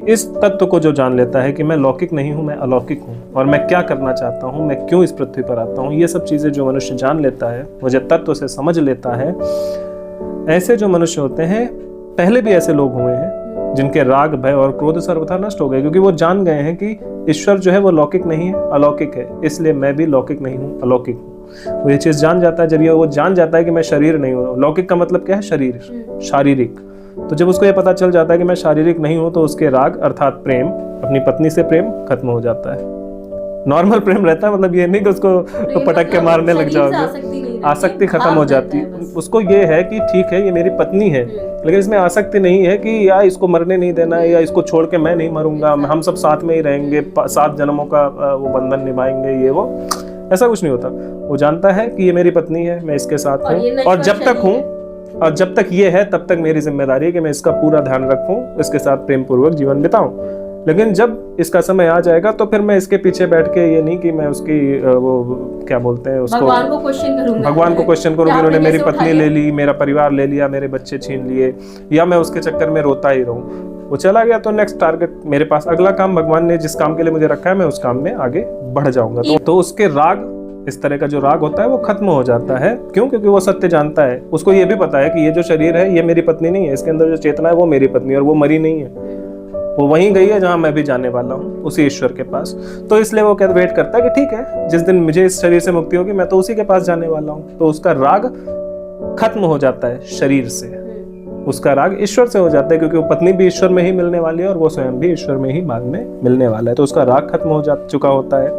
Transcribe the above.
इस तत्व को जो जान लेता है कि मैं लौकिक नहीं हूँ, मैं अलौकिक हूँ, और मैं क्या करना चाहता हूँ, मैं क्यों इस पृथ्वी पर आता हूँ, ये सब चीज़ें जो मनुष्य जान लेता है, मुझे तत्व से समझ लेता है, ऐसे जो मनुष्य होते हैं, पहले भी ऐसे लोग हुए हैं जिनके राग, भय और क्रोध सर्वथा नष्ट हो गए, क्योंकि वो जान गए हैं कि ईश्वर जो है वो लौकिक नहीं है, अलौकिक है, इसलिए मैं भी लौकिक नहीं हूँ, अलौकिक हूँ। वो ये चीज़ जान जाता है। जब ये वो जान जाता है कि मैं शरीर नहीं हूँ, लौकिक का मतलब क्या है, शरीर, शारीरिक। तो जब उसको ये पता चल जाता है कि मैं शारीरिक नहीं हूँ, तो उसके राग अर्थात प्रेम, अपनी पत्नी से प्रेम खत्म हो जाता है। नॉर्मल प्रेम रहता है, मतलब ये नहीं कि उसको पटक के मारने लग जाओगे, आसक्ति खत्म हो जाती है। उसको ये है कि ठीक है ये मेरी पत्नी है, लेकिन इसमें आसक्ति नहीं है कि या इसको मरने नहीं देना है, या इसको छोड़ के मैं नहीं मरूंगा, हम सब साथ में ही रहेंगे, 7 जन्मों का वो बंधन निभाएंगे, ये वो, ऐसा कुछ नहीं होता। वो जानता है कि ये मेरी पत्नी है, मैं इसके साथ हूँ, और जब तक हूँ, और जब तक ये है तब तक मेरी जिम्मेदारी है कि मैं इसका पूरा ध्यान रखूं, इसके साथ प्रेम पूर्वक जीवन बिताऊं। लेकिन जब इसका समय आ जाएगा तो फिर मैं इसके पीछे बैठ के ये नहीं कि मैं उसकी वो क्या बोलते हैं उसको, भगवान को क्वेश्चन करूंगा, इन्होंने मेरी पत्नी ले ली, मेरा परिवार ले लिया, मेरे बच्चे छीन लिए, या मैं उसके चक्कर में रोता ही रहूं। वो चला गया तो नेक्स्ट टारगेट मेरे पास, अगला काम, भगवान ने जिस काम के लिए मुझे रखा है मैं उस काम में आगे बढ़ जाऊंगा। तो उसके राग, इस तरह का जो राग होता है वो खत्म हो जाता है। क्यों? क्योंकि वो सत्य जानता है। उसको ये भी पता है कि ये जो शरीर है ये मेरी पत्नी नहीं है, इसके अंदर जो चेतना है वो मेरी पत्नी है, और वो मरी नहीं है, वो वहीं गई है जहां मैं भी जाने वाला हूँ, उसी ईश्वर के पास। तो इसलिए वो वेट करता है कि ठीक है, जिस दिन मुझे इस शरीर से मुक्ति होगी मैं तो उसी के पास जाने वाला हूँ। तो उसका राग खत्म हो जाता है शरीर से, उसका राग ईश्वर से हो जाता है, क्योंकि वो पत्नी भी ईश्वर में ही मिलने वाली है और वो स्वयं भी ईश्वर में ही बाद में मिलने वाला है। तो उसका राग खत्म हो जा चुका होता है।